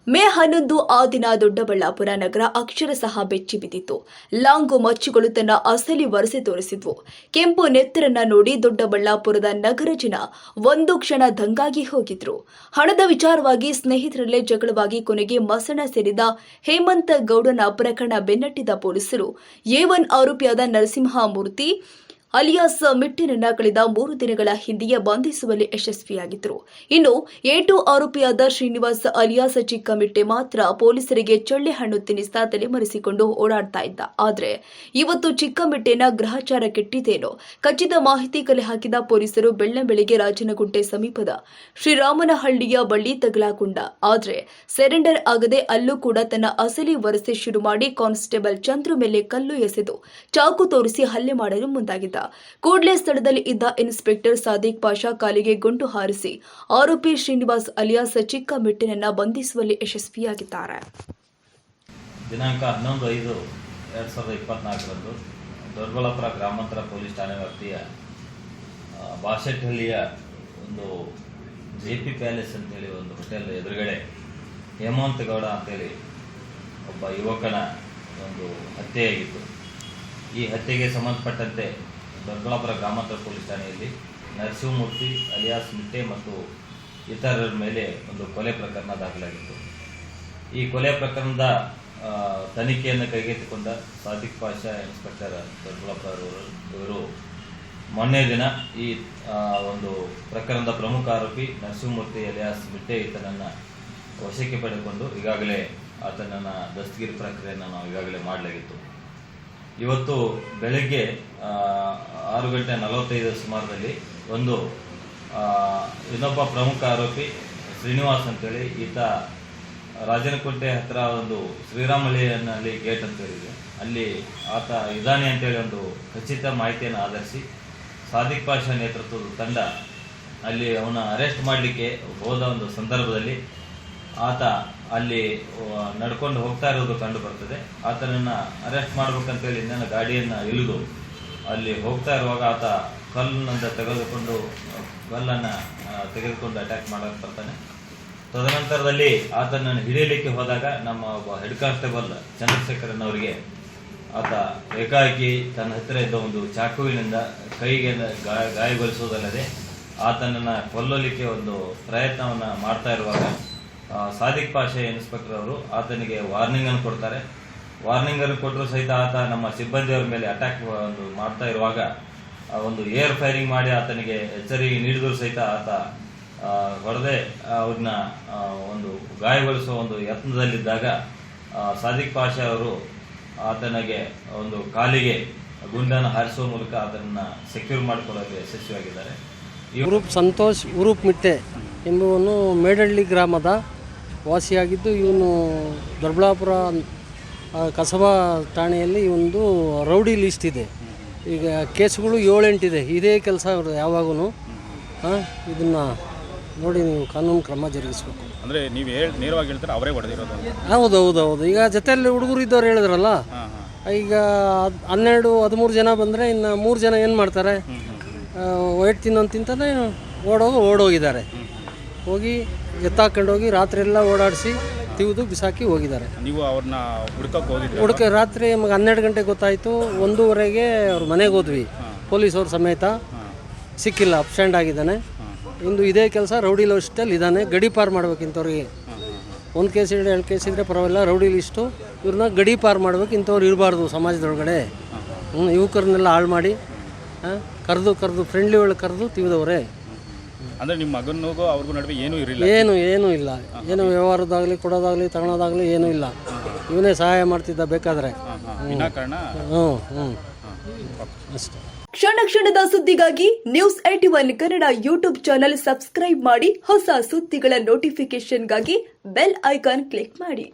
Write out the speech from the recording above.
ಮೇ 11 ಆ ದಿನ ದೊಡ್ಡಬಳ್ಳಾಪುರ ನಗರ ಅಕ್ಷರಶಃ ಬೆಚ್ಚಿ ಬಿದ್ದಿತ್ತು. ಲಾಂಗು ಮಚ್ಚುಗಳು ತನ್ನ ಅಸಲಿ ವರಸೆ ತೋರಿಸಿದ್ವು. ಕೆಂಪು ನೆತ್ತರನ್ನ ನೋಡಿ ದೊಡ್ಡಬಳ್ಳಾಪುರದ ನಗರ ಜನ ಒಂದು ಕ್ಷಣ ದಂಗಾಗಿ ಹೋಗಿದ್ರು. ಹಣದ ವಿಚಾರವಾಗಿ ಸ್ನೇಹಿತರಲ್ಲೇ ಜಗಳವಾಗಿ ಕೊನೆಗೆ ಮಸಣ ಸೇರಿದ ಹೇಮಂತ ಗೌಡನ ಪ್ರಕರಣ ಬೆನ್ನಟ್ಟಿದ ಪೊಲೀಸರು A1 ಆರೋಪಿಯಾದ ನರಸಿಂಹಮೂರ್ತಿ ಅಲಿಯಾಸ್ ಮಿಟ್ಟೆನನ್ನ ಕಳೆದ 3 ದಿನಗಳ ಹಿಂದೆಯೇ ಬಂಧಿಸುವಲ್ಲಿ ಯಶಸ್ವಿಯಾಗಿದ್ದರು. ಇನ್ನು A2 ಆರೋಪಿಯಾದ ಶ್ರೀನಿವಾಸ್ ಅಲಿಯಾಸ್ ಚಿಕ್ಕಮಿಟ್ಟೆ ಮಾತ್ರ ಪೊಲೀಸರಿಗೆ ಚಳ್ಳೆ ಹಣ್ಣು ತಿನ್ನಿಸ್ತಾ ತಲೆಮರೆಸಿಕೊಂಡು ಓಡಾಡ್ತಾ ಇದ್ದ. ಆದ್ರೆ ಇವತ್ತು ಚಿಕ್ಕಮಿಟ್ಟೆನ ಗ್ರಹಚಾರ ಕೆಟ್ಟಿದ್ದೇನೋ ಖಚಿತ ಮಾಹಿತಿ ಕಲೆ ಹಾಕಿದ ಪೊಲೀಸರು ಬೆಳ್ಳಂಬೆಳಿಗ್ಗೆ ರಾಜನಗುಂಟೆ ಸಮೀಪದ ಶ್ರೀರಾಮನಹಳ್ಳಿಯ ಬಳಿ ತಗಲಾಕೊಂಡ. ಆದ್ರೆ ಸರೆಂಡರ್ ಆಗದೆ ಅಲ್ಲೂ ಕೂಡ ತನ್ನ ಅಸಲಿ ವರಸೆ ಶುರು ಮಾಡಿ ಕಾನ್ಸ್ಟೇಬಲ್ ಚಂದ್ರು ಮೇಲೆ ಕಲ್ಲು ಎಸೆದು ಚಾಕು ತೋರಿಸಿ ಹಲ್ಲೆ ಮಾಡಲು ಮುಂದಾಗಿದ್ದ. ಕೂಡಲೇ ಸ್ಥಳದಲ್ಲಿ ಇದ್ದ ಇನ್ಸ್ಪೆಕ್ಟರ್ ಸಾದಿಕ್ ಪಾಷಾ ಕಾಲಿಗೆ ಗುಂಡು ಹಾರಿಸಿ ಆರೋಪಿ ಶ್ರೀನಿವಾಸ್ ಅಲಿಯಾಸ್ ಚಿಕ್ಕಮಿಟ್ಟೆನನ್ನ ಬಂಧಿಸುವಲ್ಲಿ ಯಶಸ್ವಿಯಾಗಿದ್ದಾರೆ. ದಿನಾಂಕ 11/5/2024ರಂದು ದೊಡ್ಡಬಳ್ಳಾಪುರ ಗ್ರಾಮಾಂತರ ಪೊಲೀಸ್ ಠಾಣೆ ವ್ಯಾಪ್ತಿಯ ಬಾಶೆಟ್ಟಹಳ್ಳಿಯ ಒಂದು JP ಪ್ಯಾಲೇಸ್ ಅಂತೇಳಿ ಒಂದು ಹೋಟೆಲ್ ಎದುರುಗಡೆ ಹೇಮಂತ ಗೌಡ ಅಂತೇಳಿ ಒಬ್ಬ ಯುವಕನ ಒಂದು ಹತ್ಯೆಯಾಗಿತ್ತು. ಈ ಹತ್ಯೆಗೆ ಸಂಬಂಧಪಟ್ಟಂತೆ ದೊಡ್ಡಬಳ್ಳಾಪುರ ಗ್ರಾಮಾಂತರ ಪೊಲೀಸ್ ಠಾಣೆಯಲ್ಲಿ ನರಸಿಂಹಮೂರ್ತಿ ಅಲಿಯಾಸ್ ಮಿಟ್ಟೆ ಮತ್ತು ಇತರರ ಮೇಲೆ ಒಂದು ಕೊಲೆ ಪ್ರಕರಣ ದಾಖಲಾಗಿತ್ತು. ಈ ಕೊಲೆ ಪ್ರಕರಣದ ತನಿಖೆಯನ್ನು ಕೈಗೆತ್ತಿಕೊಂಡ ಸಾದಿಕ್ ಪಾಷಾ ಇನ್ಸ್ಪೆಕ್ಟರ್ ದೊಡ್ಡಬಳ್ಳಾಪುರ ಇವರು ಮೊನ್ನೆ ದಿನ ಈ ಒಂದು ಪ್ರಕರಣದ ಪ್ರಮುಖ ಆರೋಪಿ ನರಸಿಂಹಮೂರ್ತಿ ಅಲಿಯಾಸ್ ಮಿಟ್ಟೆ ಈತನನ್ನು ವಶಕ್ಕೆ ಪಡೆದುಕೊಂಡು ಈಗಾಗಲೇ ಆತನನ್ನು ದಸ್ತಗಿರಿ ಪ್ರಕ್ರಿಯೆಯನ್ನು ನಾವು ಈಗಾಗಲೇ ಮಾಡಲಾಗಿತ್ತು. ಇವತ್ತು ಬೆಳಗ್ಗೆ 6:45 ಸುಮಾರದಲ್ಲಿ ಒಂದು ಇನ್ನೊಬ್ಬ ಪ್ರಮುಖ ಆರೋಪಿ ಶ್ರೀನಿವಾಸ್ ಅಂತೇಳಿ ಈತ ರಾಜನಕುಂಟೆ ಹತ್ತಿರ ಒಂದು ಶ್ರೀರಾಮಹಳ್ಳಿಯಲ್ಲಿ ಗೇಟ್ ಅಂತ ಹೇಳಿದೆ, ಅಲ್ಲಿ ಆತ ಇದ್ದಾನೆ ಅಂತೇಳಿ ಒಂದು ಖಚಿತ ಮಾಹಿತಿಯನ್ನು ಆಧರಿಸಿ ಸಾದಿಕ್ ಪಾಷಾ ನೇತೃತ್ವದ ತಂಡ ಅಲ್ಲಿ ಅವನ ಅರೆಸ್ಟ್ ಮಾಡಲಿಕ್ಕೆ ಹೋದ ಒಂದು ಸಂದರ್ಭದಲ್ಲಿ ಆತ ಅಲ್ಲಿ ನಡ್ಕೊಂಡು ಹೋಗ್ತಾ ಇರೋದು ಕಂಡು ಬರ್ತದೆ. ಆತನನ್ನು ಅರೆಸ್ಟ್ ಮಾಡ್ಬೇಕಂತೇಳಿ ನನ್ನ ಗಾಡಿಯನ್ನು ಇಳಿದು ಅಲ್ಲಿ ಹೋಗ್ತಾ ಇರುವಾಗ ಆತ ಕಲ್ಲನ್ನು ತೆಗೆದುಕೊಂಡು ಅಟ್ಯಾಕ್ ಮಾಡಕ್ಕೆ ಬರ್ತಾನೆ. ತದನಂತರದಲ್ಲಿ ಆತನನ್ನು ಹಿಡಿಯಲಿಕ್ಕೆ ಹೋದಾಗ ನಮ್ಮ ಒಬ್ಬ ಹೆಡ್ ಕಾನ್ಸ್ಟೇಬಲ್ ಚಂದ್ರಶೇಖರನ್ ಅವರಿಗೆ ಆತ ಏಕಾಏಕಿ ತನ್ನ ಹತ್ತಿರ ಇದ್ದ ಒಂದು ಚಾಕುವಿನಿಂದ ಕೈಗೆ ಗಾಯಗೊಳಿಸುವುದಲ್ಲದೆ ಆತನನ್ನು ಕೊಲ್ಲಲಿಕ್ಕೆ ಒಂದು ಪ್ರಯತ್ನವನ್ನು ಮಾಡ್ತಾ ಇರುವಾಗ ಸಾದಿಕ್ ಪಾಷಾ ಇನ್ಸ್ಪೆಕ್ಟರ್ ಅವರು ಆತನಿಗೆ ವಾರ್ನಿಂಗ್ ಅನ್ನು ಕೊಡ್ತಾರೆ. ವಾರ್ನಿಂಗ್ ಅನ್ನು ಕೊಟ್ಟರು ಸಹಿತ ಆತ ನಮ್ಮ ಸಿಬ್ಬಂದಿಯವರ ಮೇಲೆ ಅಟ್ಯಾಕ್ ಒಂದು ಮಾಡ್ತಾ ಇರುವಾಗ ಒಂದು ಏರ್ ಫೈರಿಂಗ್ ಮಾಡಿ ಆತನಿಗೆ ಎಚ್ಚರಿಕೆ ನೀಡಿದರೂ ಸಹಿತ ಆತ ಹೊಡೆದೇ ಅವ್ರನ್ನ ಒಂದು ಗಾಯಗೊಳಿಸುವ ಒಂದು ಯತ್ನದಲ್ಲಿದ್ದಾಗ ಸಾದಿಕ್ ಪಾಷಾ ಅವರು ಆತನಿಗೆ ಒಂದು ಕಾಲಿಗೆ ಗುಂಡನ್ನು ಹಾರಿಸುವ ಮೂಲಕ ಆತನನ್ನು ಸೆಕ್ಯೂರ್ ಮಾಡಿಕೊಳ್ಳಲು ಯಶಸ್ವಿಯಾಗಿದ್ದಾರೆ. ಉರೂಪ್ ಸಂತೋಷ್ ಉರೂಪ್ ಮಿಟ್ಟೆ ಎಂಬುವನು ಮೇಡಹಳ್ಳಿ ಗ್ರಾಮದ ವಾಸಿಯಾಗಿದ್ದು ಇವನು ದೊಡ್ಡಬಳ್ಳಾಪುರ ಕಸಬಾ ಠಾಣೆಯಲ್ಲಿ ಒಂದು ರೌಡಿ ಲಿಸ್ಟ್ ಇದೆ. ಈಗ ಕೇಸುಗಳು 7-8 ಇದೆ. ಇದೇ ಕೆಲಸ ಯಾವಾಗೂ ಇದನ್ನು ನೋಡಿ ನೀವು ಕಾನೂನು ಕ್ರಮ ಜರುಗಿಸಬೇಕು. ಅಂದರೆ ನೀವು ನೇರವಾಗಿ ಹೇಳ್ತಾರೆ ಅವರೇ ಹೊಡೆದಿರೋದು? ಹೌದು. ಈಗ ಜೊತೆಯಲ್ಲಿ ಹುಡುಗರು ಇದ್ದವ್ರು ಹೇಳಿದ್ರಲ್ಲ, ಈಗ 12-13 ಜನ ಬಂದರೆ ಇನ್ನು 3 ಜನ ಏನು ಮಾಡ್ತಾರೆ, ವೈಟ್ ತಿಂತಾನೆ ಓಡೋಗಿದ್ದಾರೆ. ಹೋಗಿ ಎತ್ತಾಕೊಂಡೋಗಿ ರಾತ್ರಿ ಎಲ್ಲ ಓಡಾಡಿಸಿ ತಿವಿದು ಬಿಸಾಕಿ ಹೋಗಿದ್ದಾರೆ. ನೀವು ಅವ್ರನ್ನ ಹುಡುಕ ರಾತ್ರಿ 12 ಗಂಟೆಗೆ ಗೊತ್ತಾಯಿತು. 1:30ಗೆ ಅವ್ರ ಮನೆಗೆ ಹೋದ್ವಿ. ಪೊಲೀಸವ್ರ ಸಮೇತ ಸಿಕ್ಕಿಲ್ಲ, ಅಬ್ಸೆಂಟ್ ಆಗಿದ್ದಾನೆ. ಇಂದು ಇದೇ ಕೆಲಸ ರೌಡಿ ಲಿಸ್ಟಲ್ಲಿ ಇದ್ದಾನೆ. ಗಡಿ ಪಾರ್ ಮಾಡ್ಬೇಕು ಇಂಥವ್ರಿಗೆ. 1 ಕೇಸ್ ಇದ್ರೆ 2 ಕೇಸ್ ಇದ್ದರೆ ಪರವಾಗಿಲ್ಲ, ರೌಡಿ ಲಿಸ್ಟು ಇವ್ರನ್ನ ಗಡಿ ಪಾರ್ ಮಾಡ್ಬೇಕು. ಇಂಥವ್ರು ಇರಬಾರ್ದು ಸಮಾಜದೊಳಗಡೆ. ಯುವಕರನ್ನೆಲ್ಲ ಹಾಳು ಮಾಡಿ ಕರೆದು ಫ್ರೆಂಡ್ಲಿ ಒಳಗೆ ಕರೆದು ತಿವಿದವ್ರೆ. ಅಂದರೆ ನಿಮ್ಮ ಮಗನಿಗೂ ಅವ್ರಿಗೂ ನಡುವೆ ಏನೂ ಇರಲಿಲ್ಲ? ಏನೂ ಇಲ್ಲ. ಏನು ವ್ಯವಹಾರದಾಗಲಿ ಕೊಡೋದಾಗಲಿ ತಗೊಳೋದಾಗಲಿ ಏನೂ ಇಲ್ಲ. ಇವನೇ ಸಹಾಯ ಮಾಡ್ತಿದ್ದ ಬೇಕಾದರೆ. ಅಷ್ಟೇ. ಕ್ಷಣ ಕ್ಷಣದ ಸುದ್ದಿಗಾಗಿ news 81 Kannada YouTube channel subscribe ಮಾಡಿ. ಹೊಸ ಸುದ್ದಿಗಳ ನೋಟಿಫಿಕೇಶನ್ಗಾಗಿ ಬೆಲ್ ಐಕಾನ್ ಕ್ಲಿಕ್ ಮಾಡಿ.